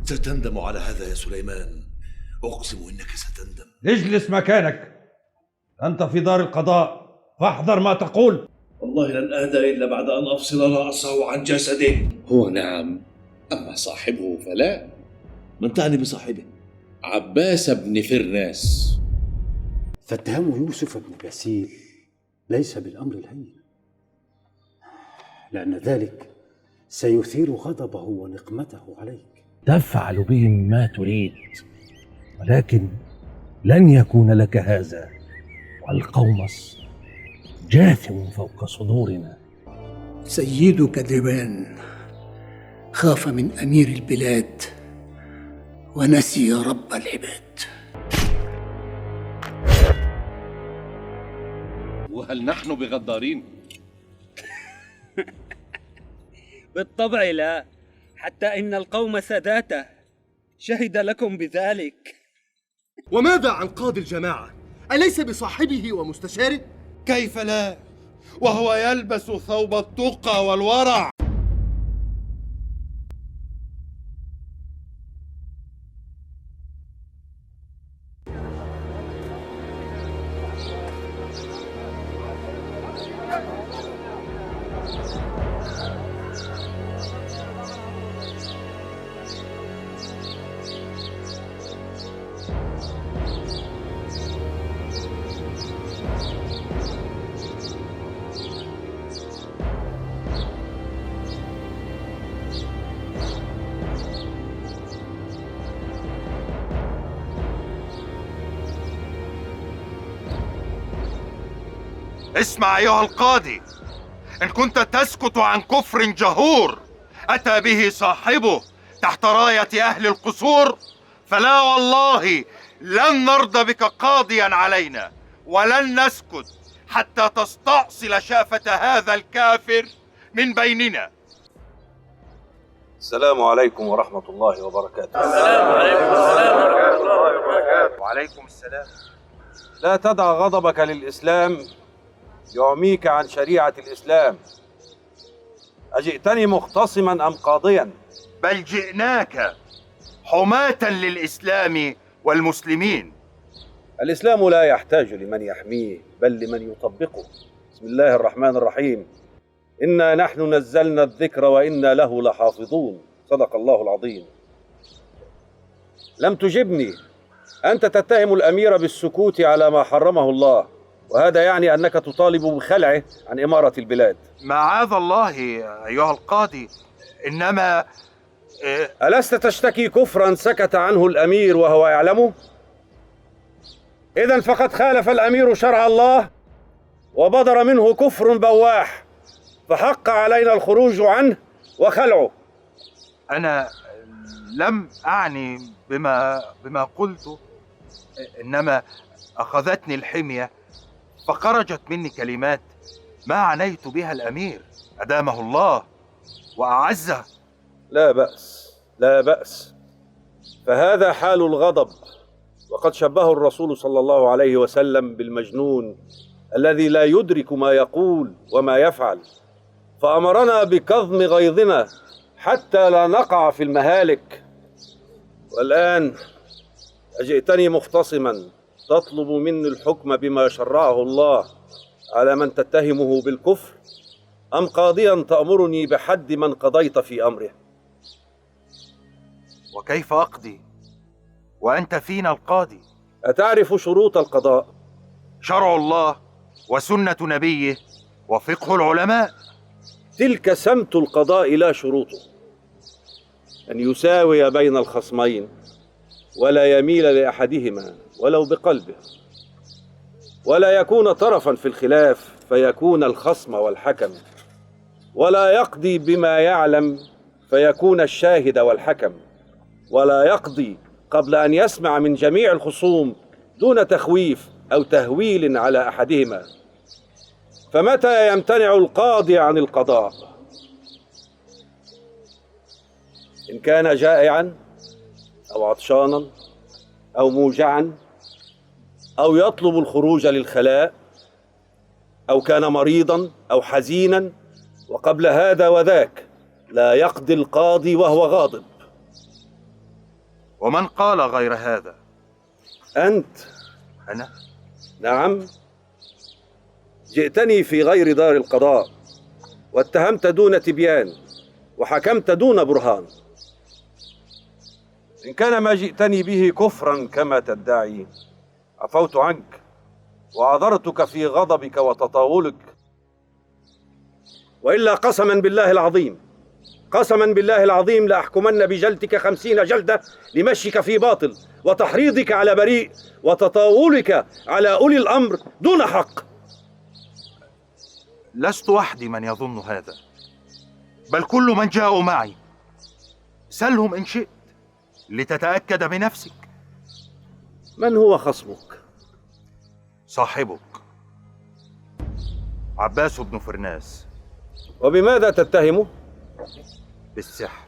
ستندم على هذا يا سليمان، أقسم إنك ستندم. اجلس مكانك، أنت في دار القضاء فاحذر ما تقول. والله لن أهدأ إلا بعد أن أفصل رأسه عن جسده. هو نعم، أما صاحبه فلا. من تعني بصاحبه؟ عباس بن فرناس. فاتهام يوسف بن بسيل ليس بالأمر الهين، لأن ذلك سيثير غضبه ونقمته عليك. تفعل بهم ما تريد، ولكن لن يكون لك هذا، والقومص جاثم فوق صدورنا. سيد كذبان خاف من أمير البلاد ونسي رب العباد. وهل نحن بغدارين؟ بالطبع لا، حتى إن القوم ساداته شهد لكم بذلك. وماذا عن قاضي الجماعة؟ أليس بصاحبه ومستشاره؟ كيف لا، وهو يلبس ثوب التقى والورع. اسمع أيها القاضي، إن كنت تسكت عن كفر جهور أتى به صاحبه تحت راية أهل القصور، فلا والله لن نرضى بك قاضيا علينا، ولن نسكت حتى تستأصل شافة هذا الكافر من بيننا. السلام عليكم ورحمة الله وبركاته. السلام عليكم ورحمة الله وبركاته. وعليكم السلام. لا تدع غضبك للإسلام يعميك عن شريعة الإسلام. أجئتني مختصما أم قاضيا؟ بل جئناك حماة للإسلام والمسلمين. الإسلام لا يحتاج لمن يحميه بل لمن يطبقه. بسم الله الرحمن الرحيم. إنا نحن نزلنا الذكر وإنا له لحافظون. صدق الله العظيم. لم تجبني. أنت تتهم الأمير بالسكوت على ما حرمه الله، وهذا يعني أنك تطالب بخلعه عن إمارة البلاد. معاذ الله أيها القاضي، إنما ألست تشتكي كفرا سكت عنه الأمير وهو يعلمه؟ إذن فقد خالف الأمير شرع الله وبدر منه كفر بواح، فحق علينا الخروج عنه وخلعه. أنا لم أعني بما قلت، إنما أخذتني الحمية فخرجت مني كلمات ما عنيت بها الأمير أدامه الله وأعزه. لا بأس لا بأس، فهذا حال الغضب، وقد شبهه الرسول صلى الله عليه وسلم بالمجنون الذي لا يدرك ما يقول وما يفعل، فأمرنا بكظم غيظنا حتى لا نقع في المهالك. والآن أجئتني مختصما تطلب مني الحكم بما شرعه الله على من تتهمه بالكفر، أم قاضيا تأمرني بحد من قضيت في أمره؟ وكيف أقضي وأنت فينا القاضي؟ أتعرف شروط القضاء؟ شرع الله وسنة نبيه وفقه العلماء. تلك سمت القضاء لا شروطه، أن يساوي بين الخصمين ولا يميل لأحدهما ولو بقلبه، ولا يكون طرفا في الخلاف فيكون الخصم والحكم، ولا يقضي بما يعلم فيكون الشاهد والحكم، ولا يقضي قبل أن يسمع من جميع الخصوم دون تخويف أو تهويل على أحدهما. فمتى يمتنع القاضي عن القضاء؟ إن كان جائعا أو عطشانا أو موجعا أو يطلب الخروج للخلاء أو كان مريضا أو حزينا، وقبل هذا وذاك لا يقضي القاضي وهو غاضب. ومن قال غير هذا؟ أنت. أنا؟ نعم، جئتني في غير دار القضاء واتهمت دون تبيان وحكمت دون برهان. إن كان ما جئتني به كفرا كما تدعي عفوت عنك وعذرتك في غضبك وتطاولك، وإلا قسما بالله العظيم، قسما بالله العظيم لأحكمن بجلدك 50 جلدة لمشيك في باطل وتحريضك على بريء وتطاولك على أولي الأمر دون حق. لست وحدي من يظن هذا، بل كل من جاءوا معي. سلهم إن شئت لتتأكد بنفسك. من هو خصمك؟ صاحبك عباس بن فرناس. وبماذا تتهمه؟ بالسحر.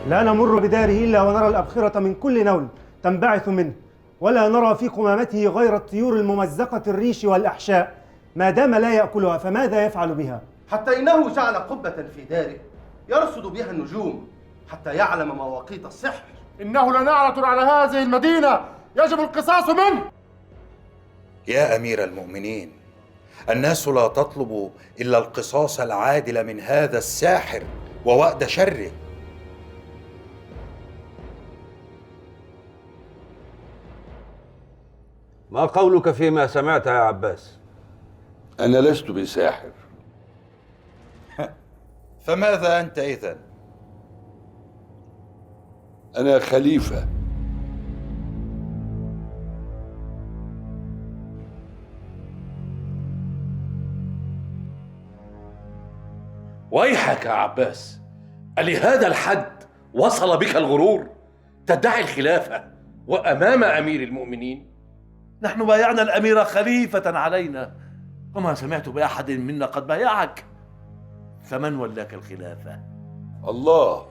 لا نمر بداره إلا ونرى الأبخرة من كل نول تنبعث منه، ولا نرى في قمامته غير الطيور الممزقة الريش والأحشاء. ما دام لا يأكلها فماذا يفعل بها؟ حتى إنه جعل قبة في داره يرصد بها النجوم حتى يعلم مواقيت السحر. إنه لنعرة على هذه المدينة يجب القصاص منه. يا أمير المؤمنين، الناس لا تطلب إلا القصاص العادل من هذا الساحر ووأد شره. ما قولك فيما سمعت يا عباس؟ أنا لست بساحر. فماذا أنت إذن؟ أنا خليفة. ويحك يا عباس، ألهذا الحد وصل بك الغرور؟ تدعي الخلافة وأمام أمير المؤمنين؟ نحن بايعنا الأمير خليفة علينا، وما سمعت بأحد منا قد بايعك. فمن ولاك الخلافة؟ الله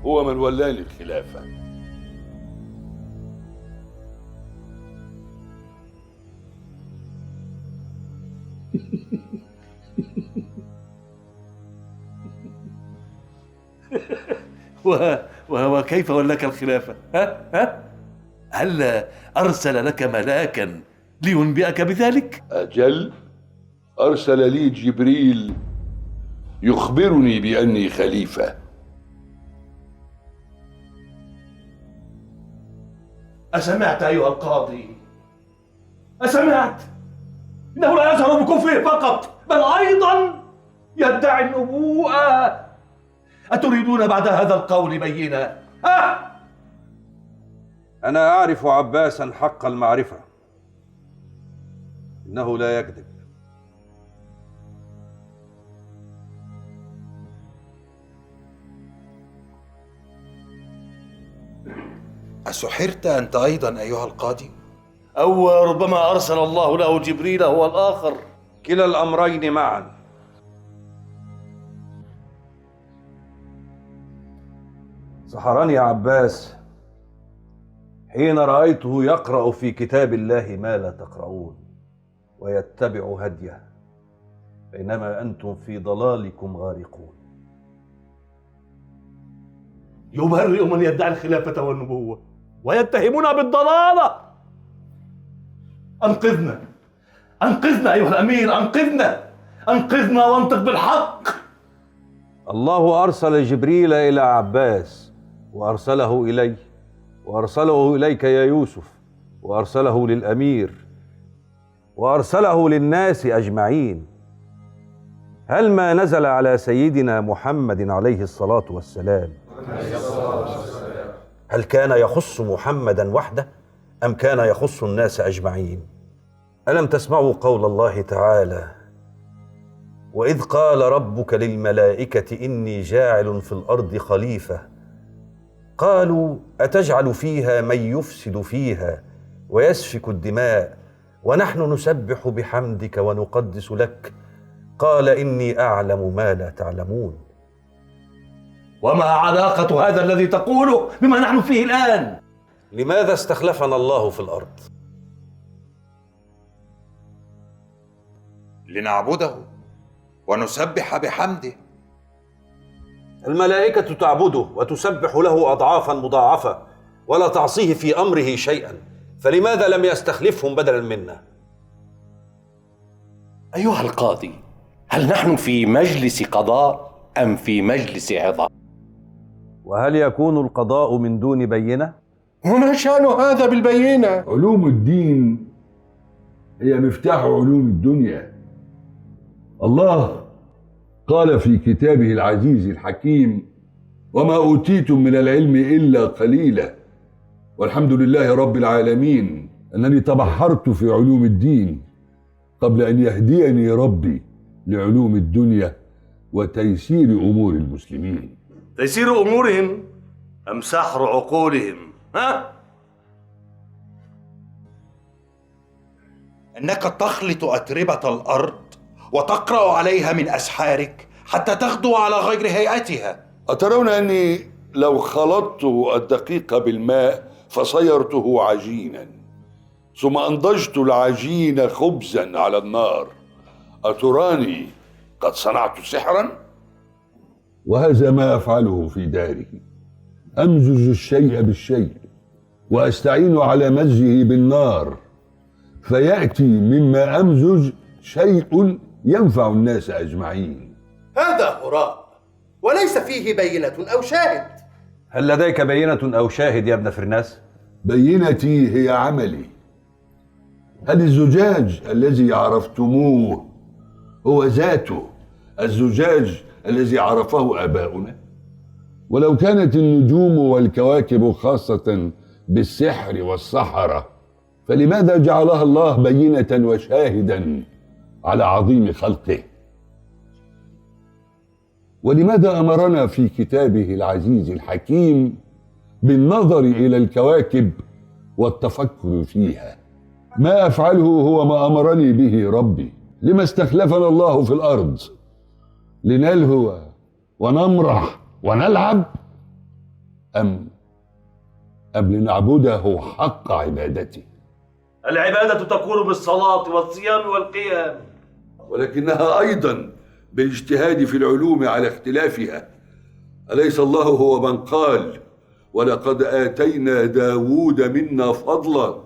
هو من ولاني الخلافة. وكيف ولاك الخلافة؟ هل أرسل لك ملاكا لينبئك بذلك؟ أجل، أرسل لي جبريل يخبرني بأني خليفة. أسمعت أيها القاضي؟ أسمعت؟ إنه لا يظهر بكفره فقط بل أيضا يدعي النبوءة. أتريدون بعد هذا القول بينة؟ أنا أعرف عباسا حق المعرفة، إنه لا يكذب. أسحرت أنت أيضا أيها القاضي؟ أو ربما أرسل الله له جبريل هو الآخر. كلا الأمرين معا. سحرني عباس حين رأيته يقرأ في كتاب الله ما لا تقرؤون ويتبع هديه، بينما أنتم في ضلالكم غارقون. يبرئ من يدعي الخلافة والنبوة ويتهمنا بالضلالة. أنقذنا، أنقذنا أيها الأمير، أنقذنا، أنقذنا وانطق بالحق. الله أرسل جبريل إلى عباس وأرسله إلي، وأرسله إليك يا يوسف، وأرسله للأمير، وأرسله للناس أجمعين. هل ما نزل على سيدنا محمد عليه الصلاة والسلام هل كان يخص محمدا وحده أم كان يخص الناس أجمعين؟ ألم تسمعوا قول الله تعالى: وإذ قال ربك للملائكة إني جاعل في الأرض خليفة قالوا أتجعل فيها من يفسد فيها ويسفك الدماء ونحن نسبح بحمدك ونقدس لك قال إني أعلم ما لا تعلمون. وما علاقة هذا الذي تقوله بما نحن فيه الآن؟ لماذا استخلفنا الله في الأرض؟ لنعبده ونسبح بحمده. الملائكة تعبده وتسبح له أضعافا مضاعفة ولا تعصيه في أمره شيئا، فلماذا لم يستخلفهم بدلا منا؟ أيها القاضي، هل نحن في مجلس قضاء أم في مجلس عظة؟ وهل يكون القضاء من دون بينة؟ وما شأن هذا بالبينة؟ علوم الدين هي مفتاح علوم الدنيا. الله قال في كتابه العزيز الحكيم: وما أوتيتم من العلم إلا قليلا، والحمد لله رب العالمين أنني تبحرت في علوم الدين قبل أن يهديني ربي لعلوم الدنيا وتيسير أمور المسلمين. تيسير أمورهم أم سحر عقولهم؟ ها؟ أنك تخلط أتربة الأرض وتقرأ عليها من أسحارك حتى تغدو على غير هيئتها. أترون أني لو خلطت الدقيق بالماء فصيرته عجينا ثم أنضجت العجين خبزا على النار، أتراني قد صنعت سحرا؟ وهذا ما أفعله في داري، أمزج الشيء بالشيء وأستعين على مزجه بالنار، فيأتي مما أمزج شيء ينفع الناس أجمعين. هذا هراء وليس فيه بينة أو شاهد. هل لديك بينة أو شاهد يا ابن فرناس؟ بينتي هي عملي. هل الزجاج الذي عرفتموه هو ذاته الزجاج الذي عرفه آباؤنا؟ ولو كانت النجوم والكواكب خاصة بالسحر والسحرة، فلماذا جعلها الله بينة وشاهدا على عظيم خلقه؟ ولماذا أمرنا في كتابه العزيز الحكيم بالنظر إلى الكواكب والتفكر فيها؟ ما أفعله هو ما أمرني به ربي. لما استخلفنا الله في الأرض؟ لنلهو ونمرح ونلعب أم لنعبده حق عبادته؟ العبادة تكون بالصلاة والصيام والقيام، ولكنها أيضا بالاجتهاد في العلوم على اختلافها. أليس الله هو من قال: ولقد آتينا داود منا فضلا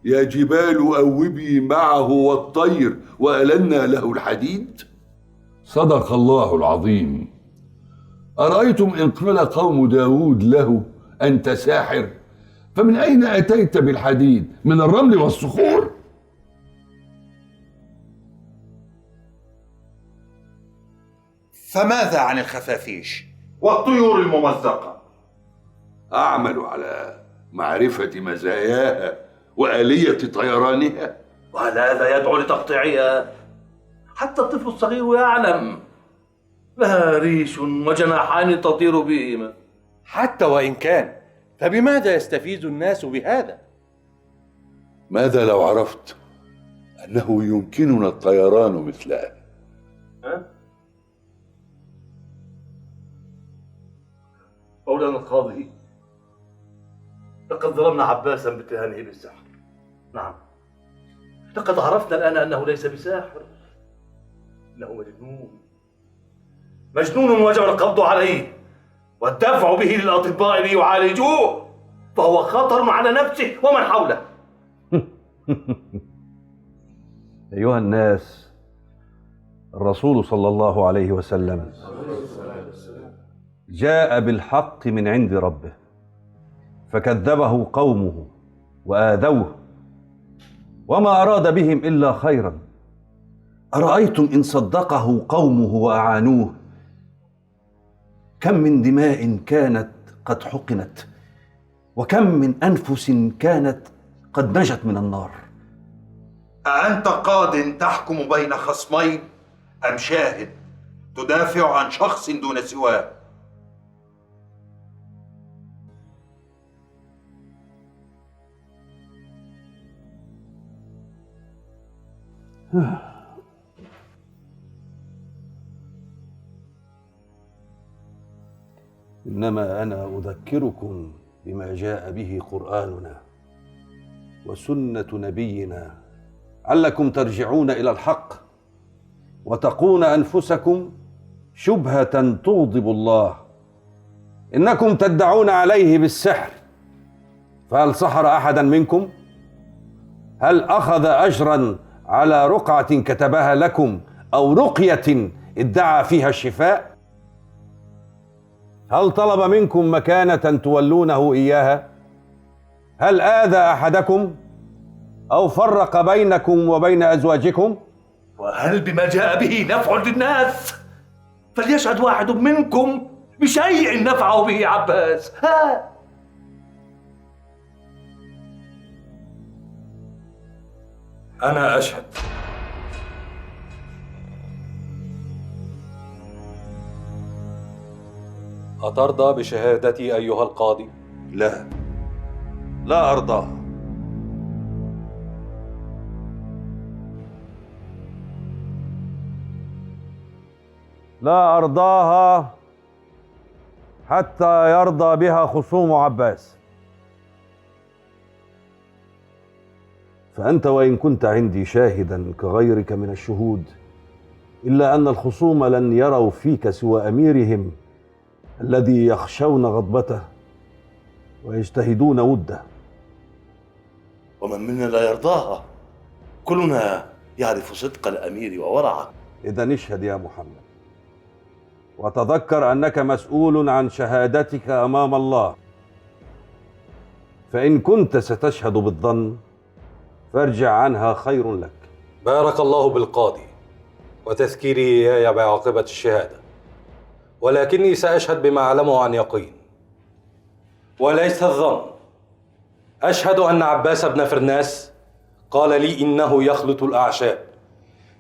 يا جبال أوبي معه والطير وألنا له الحديد؟ صدق الله العظيم. أرأيتم إن قال قوم داود له: أنت ساحر، فمن أين أتيت بالحديد؟ من الرمل والصخور؟ فماذا عن الخفافيش والطيور الممزقة؟ أعمل على معرفة مزاياها وآلية طيرانها. وهل هذا يدعو لتقطيعها؟ حتى الطفل الصغير يعلم لها ريش وجناحان تطير بهما. حتى وإن كان، فبماذا يستفيد الناس بهذا؟ ماذا لو عرفت أنه يمكننا الطيران مثلها؟ مولانا القاضي، لقد ظلمنا عباسا باتهامه بالسحر. نعم، لقد عرفنا الآن أنه ليس بساحر، إنه مجنون وجب القبض عليه والدفع به للأطباء ليعالجوه، فهو خطر على نفسه ومن حوله. أيها الناس، الرسول صلى الله عليه وسلم جاء بالحق من عند ربه، فكذبه قومه وآذوه وما أراد بهم إلا خيرا. أرأيتم إن صدقه قومه وأعانوه كم من دماء كانت قد حقنت، وكم من أنفس كانت قد نجت من النار. أأنت قاض تحكم بين خصمين أم شاهد تدافع عن شخص دون سواه؟ إنما أنا أذكركم بما جاء به قرآننا وسنة نبينا علكم ترجعون إلى الحق وتقون أنفسكم شبهة تغضب الله. إنكم تدعون عليه بالسحر، فهل سحر أحدا منكم؟ هل أخذ أجرا على رقعة كتبها لكم أو رقية ادعى فيها الشفاء؟ هل طلب منكم مكانة تولونه إياها؟ هل آذى أحدكم أو فرق بينكم وبين أزواجكم؟ وهل بما جاء به نفع للناس؟ فليشهد واحد منكم بشيء نفعه به عباس. ها أنا أشهد. أترضى بشهادتي أيها القاضي؟ لا، لا أرضى. لا أرضاها حتى يرضى بها خصوم عباس. فأنت وإن كنت عندي شاهدا كغيرك من الشهود، إلا أن الخصوم لن يروا فيك سوى أميرهم الذي يخشون غضبته ويجتهدون وده. ومن منا لا يرضاها؟ كلنا يعرف صدق الأمير وورعه. إذا اشهد يا محمد، وتذكر أنك مسؤول عن شهادتك أمام الله، فإن كنت ستشهد بالظن فارجع عنها خير لك. بارك الله بالقاضي وتذكيره إياي بعاقبة الشهادة، ولكني سأشهد بما أعلمه عن يقين وليس الظن. أشهد أن عباس بن فرناس قال لي إنه يخلط الأعشاب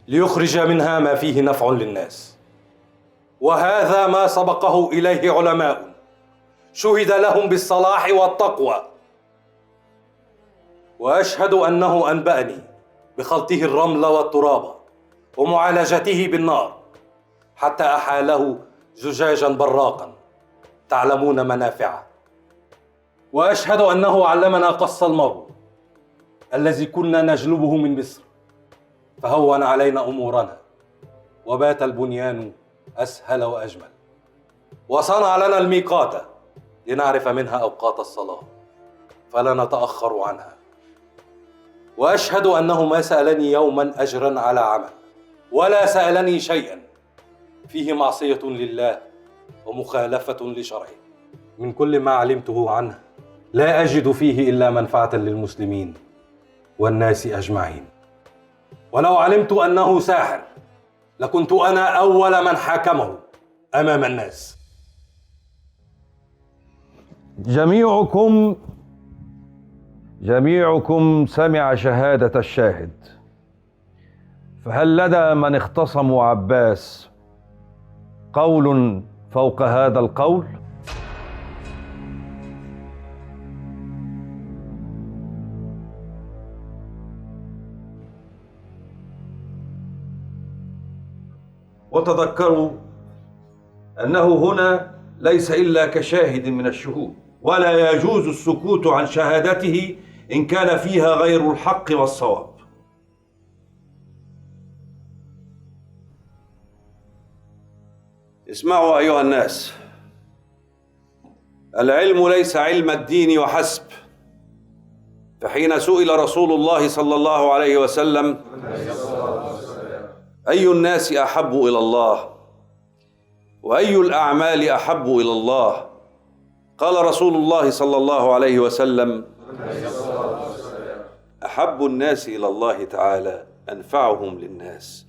ليخرج منها ما فيه نفع للناس، وهذا ما سبقه إليه علماء شهد لهم بالصلاح والتقوى. وأشهد أنه أنبأني بخلطه الرمل والتراب ومعالجته بالنار حتى أحاله زجاجا براقا تعلمون منافعه. وأشهد أنه علمنا قص المرء الذي كنا نجلبه من مصر فهون علينا أمورنا، وبات البنيان أسهل وأجمل، وصنع لنا الميقات لنعرف منها أوقات الصلاة فلا نتأخر عنها. وأشهد أنه ما سألني يوما أجرا على عمل، ولا سألني شيئا فيه معصية لله ومخالفة لشرعه. من كل ما علمته عنه لا أجد فيه إلا منفعة للمسلمين والناس أجمعين. ولو علمت أنه ساحر لكنت أنا أول من حاكمه أمام الناس. جميعكم سمع شهادة الشاهد، فهل لدى من اختصموا عباس قول فوق هذا القول؟ وتذكروا أنه هنا ليس إلا كشاهد من الشهود، ولا يجوز السكوت عن شهادته إن كان فيها غير الحق والصواب. اسمعوا أيها الناس، العلم ليس علم الدين وحسب، فحين سئل رسول الله صلى الله عليه وسلم أي الناس أحب إلى الله وأي الأعمال أحب إلى الله، قال رسول الله صلى الله عليه وسلم أحب الناس إلى الله تعالى أنفعهم للناس،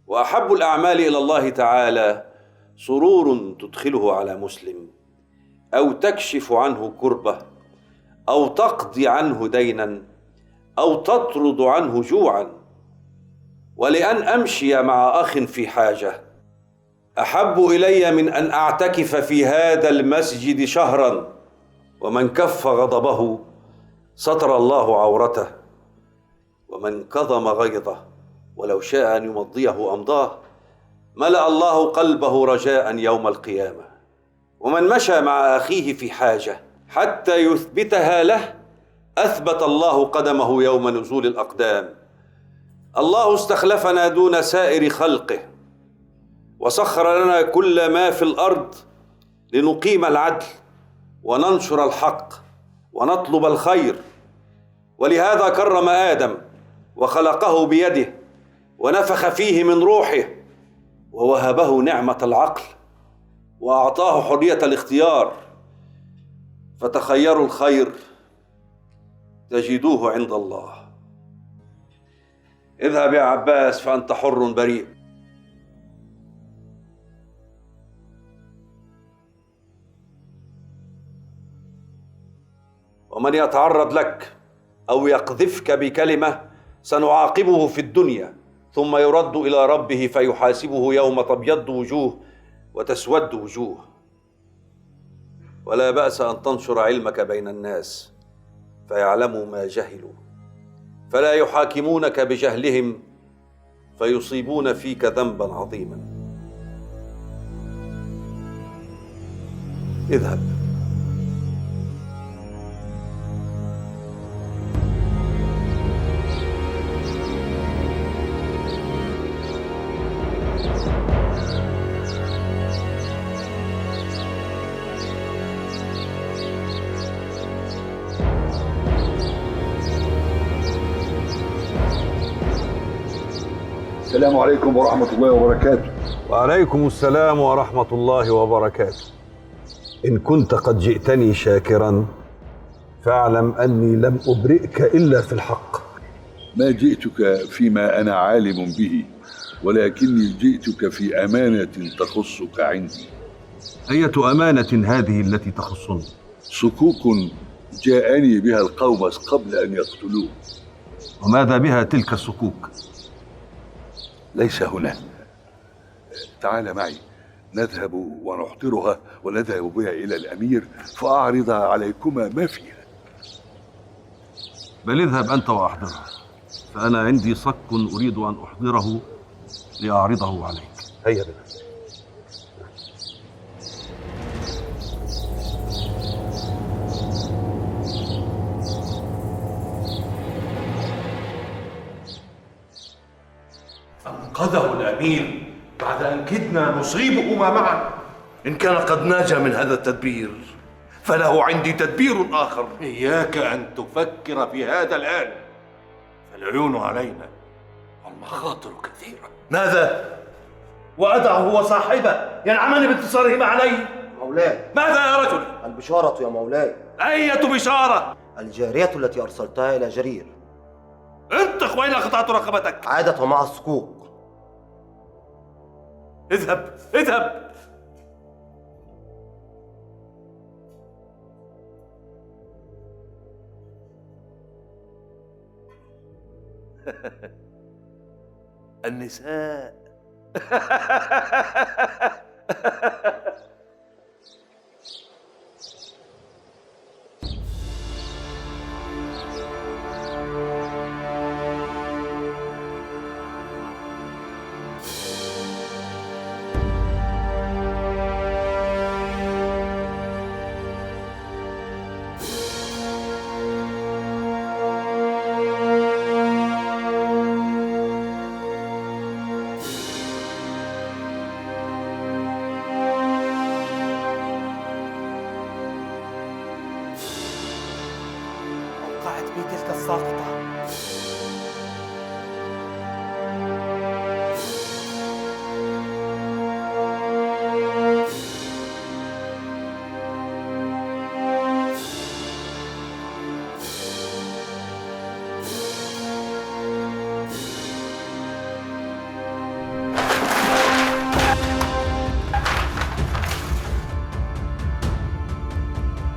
وأحب الأعمال إلى الله تعالى سرور تدخله على مسلم، أو تكشف عنه كربة، أو تقضي عنه دينا، أو تطرد عنه جوعا، ولأن أمشي مع أخ في حاجة أحب إلي من أن أعتكف في هذا المسجد شهرا. ومن كف غضبه ستر الله عورته، ومن كظم غيظه ولو شاء أن يمضيه أمضاه ملأ الله قلبه رجاء يوم القيامة. ومن مشى مع أخيه في حاجة حتى يثبتها له أثبت الله قدمه يوم نزول الأقدام. الله استخلفنا دون سائر خلقه وسخر لنا كل ما في الأرض لنقيم العدل وننشر الحق ونطلب الخير. ولهذا كرم آدم وخلقه بيده ونفخ فيه من روحه ووهبه نعمة العقل وأعطاه حرية الاختيار. فتخيروا الخير تجدوه عند الله. اذهب يا عباس فأنت حر بريء. ومن يتعرض لك أو يقذفك بكلمة سنعاقبه في الدنيا ثم يرد إلى ربه فيحاسبه يوم تبيض وجوه وتسود وجوه. ولا بأس أن تنشر علمك بين الناس فيعلموا ما جهلوا، فلا يحاكمونك بجهلهم فيصيبون فيك ذنبا عظيما. اذهب. السلام عليكم ورحمة الله وبركاته. وعليكم السلام ورحمة الله وبركاته. إن كنت قد جئتني شاكرا فاعلم أني لم أبرئك إلا في الحق. ما جئتك فيما أنا عالم به، ولكني جئتك في أمانة تخصك عندي. أية أمانة هذه التي تخصني؟ صكوك جاءني بها القومس قبل أن يقتلوه. وماذا بها تلك الصكوك؟ ليس هنا. تعال معي نذهب ونحضرها ونذهب بها إلى الأمير فأعرض عليكما ما فيها. بل اذهب أنت وأحضرها، فأنا عندي صك أريد أن أحضره لأعرضه عليك. هيا بنا. أنقذه الأمير بعد أن كدنا نصيبهما معا. إن كان قد ناجى من هذا التدبير فله عندي تدبير آخر. إياك أن تفكر في هذا الآن، فالعيون علينا والمخاطر كثيرة. ماذا؟ وأدعه هو صاحبه ينعمان بانتصارهما علي. مولاي. ماذا يا رجل؟ البشارة يا مولاي. أية بشارة؟ الجارية التي أرسلتها إلى جرير. انطق وإلا قطعت رقبتك. عادت مع الصكوك. اذهب اذهب. النساء. تلك الساقطة.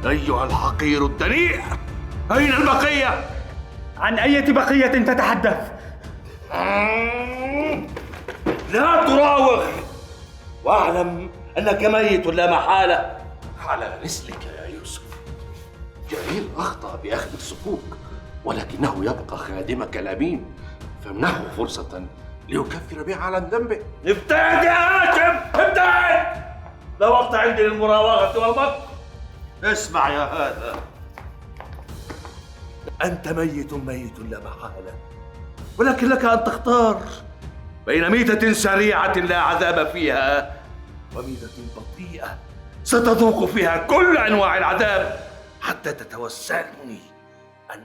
أيها الحقير الدنيء، أين البقية؟ عن أية بقية تتحدث؟ لا تراوغ، واعلم أنك ميت لا محالة. على رسلك يا يوسف. جرير أخطأ بأخذ الصكوك، ولكنه يبقى خادمك الأمين، فامنحه فرصة ليكفر بها عن ذنبه. ابتعد يا هاشم، ابتعد، لا وقت عندي للمراوغة والمكر. اسمع يا هذا، أنت ميت لا محالة، ولكن لك أن تختار بين ميتة سريعة لا عذاب فيها وميتة بطيئة ستذوق فيها كل أنواع العذاب حتى تتوسلني أن